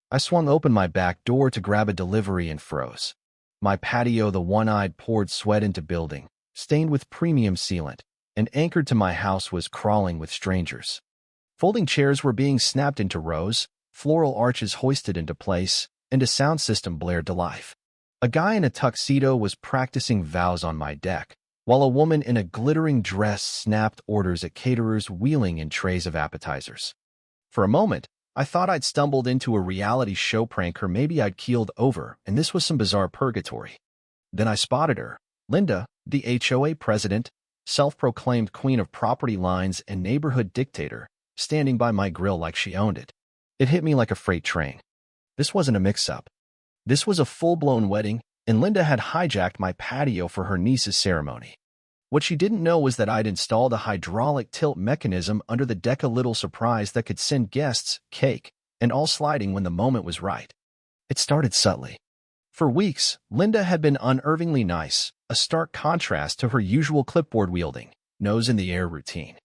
I swung open my back door to grab a delivery and froze. My patio, the one-eyed, poured sweat into building, stained with premium sealant, and anchored to my house was crawling with strangers. Folding chairs were being snapped into rows, floral arches hoisted into place, and a sound system blared to life. A guy in a tuxedo was practicing vows on my deck, while a woman in a glittering dress snapped orders at caterers wheeling in trays of appetizers. For a moment, I thought I'd stumbled into a reality show prank or maybe I'd keeled over and this was some bizarre purgatory. Then I spotted her, Linda, the HOA president, self-proclaimed queen of property lines and neighborhood dictator, standing by my grill like she owned it. It hit me like a freight train. This wasn't a mix-up. This was a full-blown wedding, and Linda had hijacked my patio for her niece's ceremony. What she didn't know was that I'd installed a hydraulic tilt mechanism under the deck, a little surprise that could send guests, cake, and all sliding when the moment was right. It started subtly. For weeks, Linda had been unnervingly nice, a stark contrast to her usual clipboard-wielding, nose-in-the-air routine.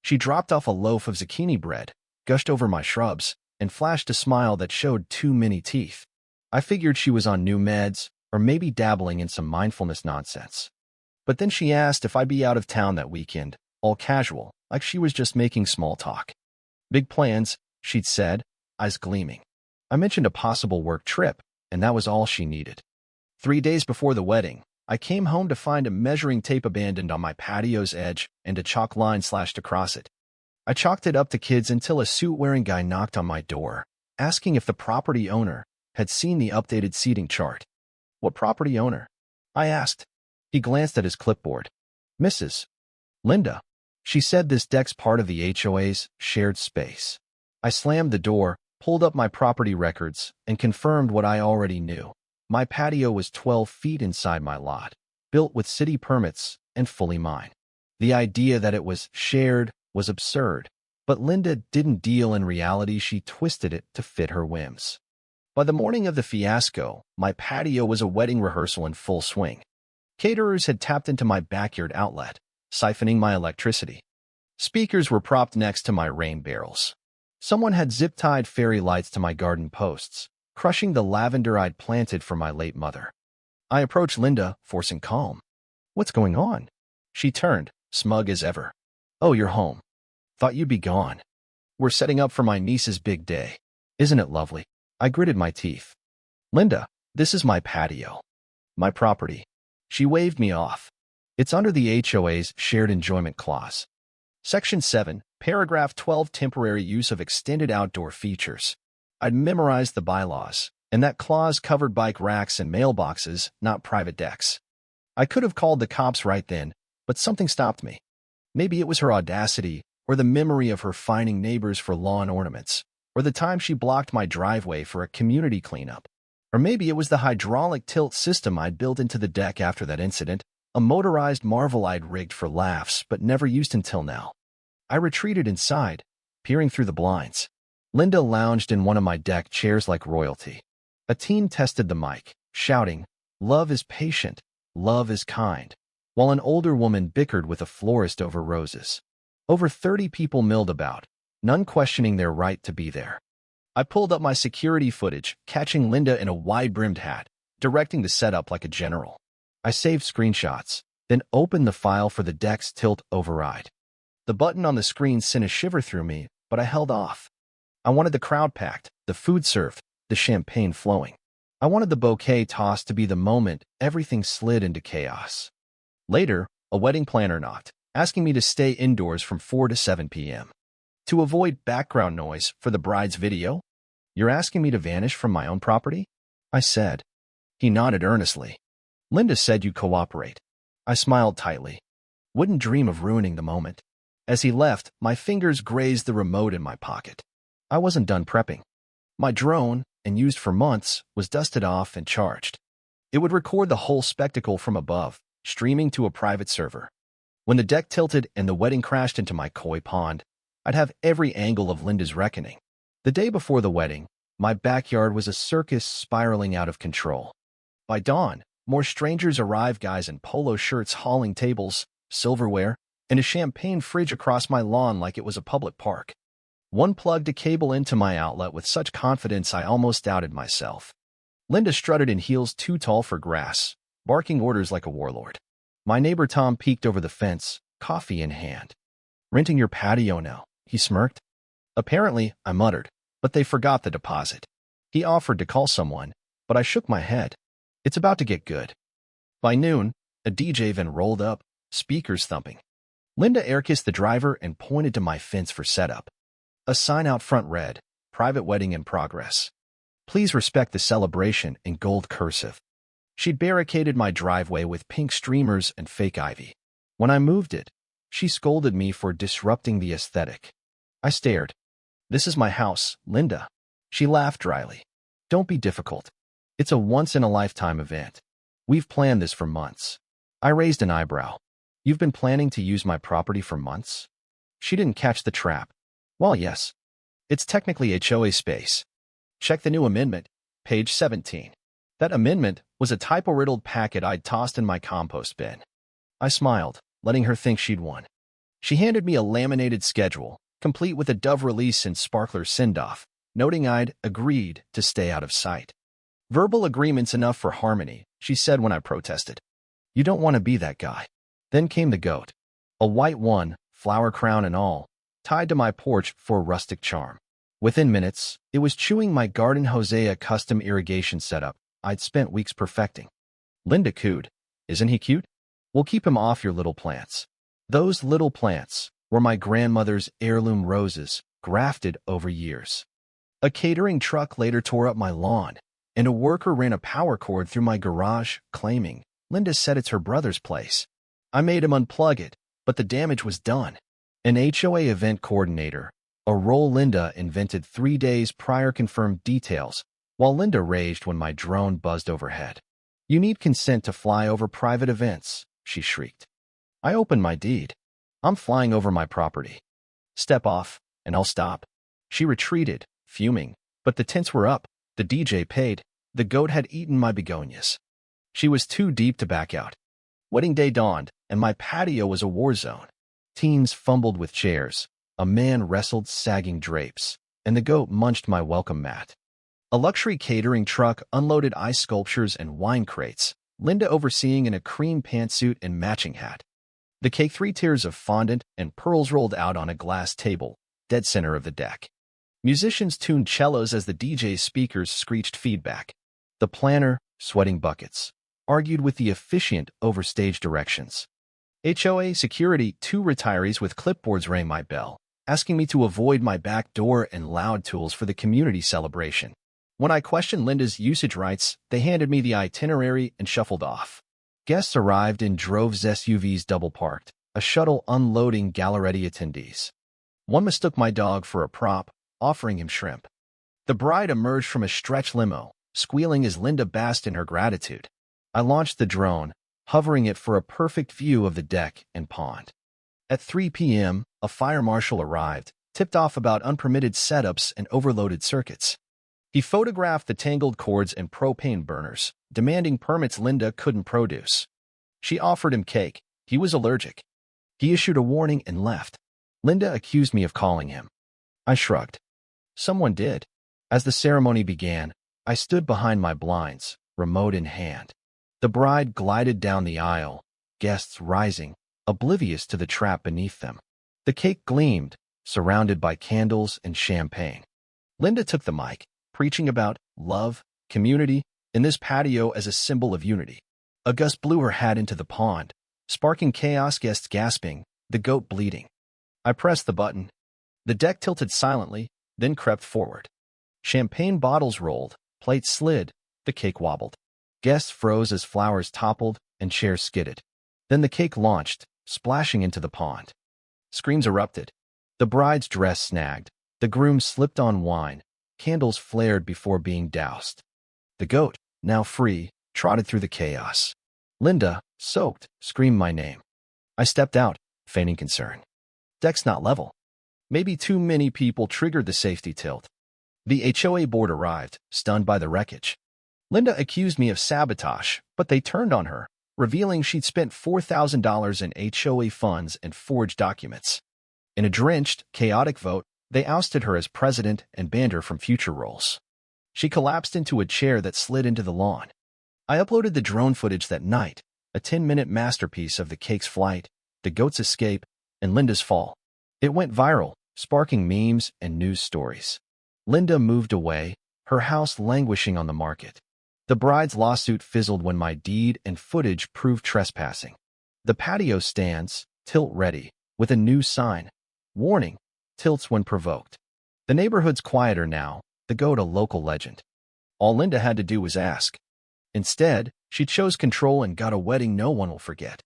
She dropped off a loaf of zucchini bread, gushed over my shrubs, and flashed a smile that showed too many teeth. I figured she was on new meds, or maybe dabbling in some mindfulness nonsense. But then she asked if I'd be out of town that weekend, all casual, like she was just making small talk. Big plans, she'd said, eyes gleaming. I mentioned a possible work trip, and that was all she needed. 3 days before the wedding, I came home to find a measuring tape abandoned on my patio's edge and a chalk line slashed across it. I chalked it up to kids until a suit-wearing guy knocked on my door, asking if the property owner had seen the updated seating chart. What property owner? I asked. He glanced at his clipboard. Mrs. Linda. She said this deck's part of the HOA's shared space. I slammed the door, pulled up my property records, and confirmed what I already knew. My patio was 12 feet inside my lot, built with city permits and fully mine. The idea that it was shared was absurd, but Linda didn't deal in reality. She twisted it to fit her whims. By the morning of the fiasco, my patio was a wedding rehearsal in full swing. Caterers had tapped into my backyard outlet, siphoning my electricity. Speakers were propped next to my rain barrels. Someone had zip-tied fairy lights to my garden posts, crushing the lavender I'd planted for my late mother. I approached Linda, forcing calm. What's going on? She turned, smug as ever. Oh, you're home. Thought you'd be gone. We're setting up for my niece's big day. Isn't it lovely? I gritted my teeth. Linda, this is my patio. My property. She waved me off. It's under the HOA's Shared Enjoyment Clause. Section 7, Paragraph 12, Temporary Use of Extended Outdoor Features. I'd memorized the bylaws, and that clause covered bike racks and mailboxes, not private decks. I could have called the cops right then, but something stopped me. Maybe it was her audacity, or the memory of her fining neighbors for lawn ornaments, or the time she blocked my driveway for a community cleanup. Or maybe it was the hydraulic tilt system I'd built into the deck after that incident, a motorized marvel I'd rigged for laughs but never used until now. I retreated inside, peering through the blinds. Linda lounged in one of my deck chairs like royalty. A teen tested the mic, shouting, "Love is patient, love is kind," while an older woman bickered with a florist over roses. Over 30 people milled about, none questioning their right to be there. I pulled up my security footage, catching Linda in a wide-brimmed hat, directing the setup like a general. I saved screenshots, then opened the file for the deck's tilt override. The button on the screen sent a shiver through me, but I held off. I wanted the crowd packed, the food served, the champagne flowing. I wanted the bouquet tossed to be the moment everything slid into chaos. Later, a wedding planner knocked, asking me to stay indoors from 4 to 7 p.m. to avoid background noise for the bride's video. You're asking me to vanish from my own property? I said. He nodded earnestly. Linda said you'd cooperate. I smiled tightly. Wouldn't dream of ruining the moment. As he left, my fingers grazed the remote in my pocket. I wasn't done prepping. My drone, and used for months, was dusted off and charged. It would record the whole spectacle from above, streaming to a private server. When the deck tilted and the wedding crashed into my koi pond, I'd have every angle of Linda's reckoning. The day before the wedding, my backyard was a circus spiraling out of control. By dawn, more strangers arrived, guys in polo shirts hauling tables, silverware, and a champagne fridge across my lawn like it was a public park. One plugged a cable into my outlet with such confidence I almost doubted myself. Linda strutted in heels too tall for grass, barking orders like a warlord. My neighbor Tom peeked over the fence, coffee in hand. "Renting your patio now," he smirked. "Apparently," I muttered, but they forgot the deposit. He offered to call someone, but I shook my head. It's about to get good. By noon, a DJ van rolled up, speakers thumping. Linda air-kissed the driver and pointed to my fence for setup. A sign out front read, "Private wedding in progress. Please respect the celebration," in gold cursive. She'd barricaded my driveway with pink streamers and fake ivy. When I moved it, she scolded me for disrupting the aesthetic. I stared. "This is my house, Linda." She laughed dryly. "Don't be difficult. It's a once-in-a-lifetime event. We've planned this for months." I raised an eyebrow. "You've been planning to use my property for months?" She didn't catch the trap. "Well, yes. It's technically HOA space. Check the new amendment, page 17. That amendment was a typo-riddled packet I'd tossed in my compost bin. I smiled, letting her think she'd won. She handed me a laminated schedule, complete with a dove release and sparkler send-off, noting I'd agreed to stay out of sight. "Verbal agreement's enough for harmony," she said when I protested. "You don't want to be that guy." Then came the goat. A white one, flower crown and all, tied to my porch for rustic charm. Within minutes, it was chewing my garden Hosea custom irrigation setup I'd spent weeks perfecting. Linda cooed. "Isn't he cute? We'll keep him off your little plants." Those little plants were my grandmother's heirloom roses, grafted over years. A catering truck later tore up my lawn, and a worker ran a power cord through my garage, claiming, "Linda said it's her brother's place." I made him unplug it, but the damage was done. An HOA event coordinator, a role Linda invented 3 days prior, confirmed details, while Linda raged when my drone buzzed overhead. "You need consent to fly over private events," she shrieked. I opened my deed. "I'm flying over my property. Step off, and I'll stop." She retreated, fuming, but the tents were up, the DJ paid, the goat had eaten my begonias. She was too deep to back out. Wedding day dawned, and my patio was a war zone. Teens fumbled with chairs, a man wrestled sagging drapes, and the goat munched my welcome mat. A luxury catering truck unloaded ice sculptures and wine crates, Linda overseeing in a cream pantsuit and matching hat. The cake 3 tiers of fondant and pearls rolled out on a glass table, dead center of the deck. Musicians tuned cellos as the DJ's speakers screeched feedback. The planner, sweating buckets, argued with the officiant over stage directions. HOA security, 2 retirees with clipboards rang my bell, asking me to avoid my back door and loud tools for the community celebration. When I questioned Linda's usage rights, they handed me the itinerary and shuffled off. Guests arrived in droves, SUVs double-parked, a shuttle unloading Galleretti attendees. One mistook my dog for a prop, offering him shrimp. The bride emerged from a stretch limo, squealing as Linda basked in her gratitude. I launched the drone, hovering it for a perfect view of the deck and pond. At 3 p.m., a fire marshal arrived, tipped off about unpermitted setups and overloaded circuits. He photographed the tangled cords and propane burners, demanding permits Linda couldn't produce. She offered him cake. He was allergic. He issued a warning and left. Linda accused me of calling him. I shrugged. Someone did. As the ceremony began, I stood behind my blinds, remote in hand. The bride glided down the aisle, guests rising, oblivious to the trap beneath them. The cake gleamed, surrounded by candles and champagne. Linda took the mic, preaching about love, community, in this patio as a symbol of unity. A gust blew her hat into the pond, sparking chaos, guests gasping, the goat bleeding. I pressed the button. The deck tilted silently, then crept forward. Champagne bottles rolled, plates slid, the cake wobbled. Guests froze as flowers toppled and chairs skidded. Then the cake launched, splashing into the pond. Screams erupted. The bride's dress snagged. The groom slipped on wine. Candles flared before being doused. The goat, now free, trotted through the chaos. Linda, soaked, screamed my name. I stepped out, feigning concern. Deck's not level. Maybe too many people triggered the safety tilt. The HOA board arrived, stunned by the wreckage. Linda accused me of sabotage, but they turned on her, revealing she'd spent $4,000 in HOA funds and forged documents. In a drenched, chaotic vote, They ousted her as president and banned her from future roles. She collapsed into a chair that slid into the lawn. I uploaded the drone footage that night, a 10-minute masterpiece of the cake's flight, the goat's escape, and Linda's fall. It went viral, sparking memes and news stories. Linda moved away, her house languishing on the market. The bride's lawsuit fizzled when my deed and footage proved trespassing. The patio stands, tilt ready, with a new sign. Warning, tilts when provoked. The neighborhood's quieter now, the goat a local legend. All Linda had to do was ask. Instead, she chose control and got a wedding no one will forget.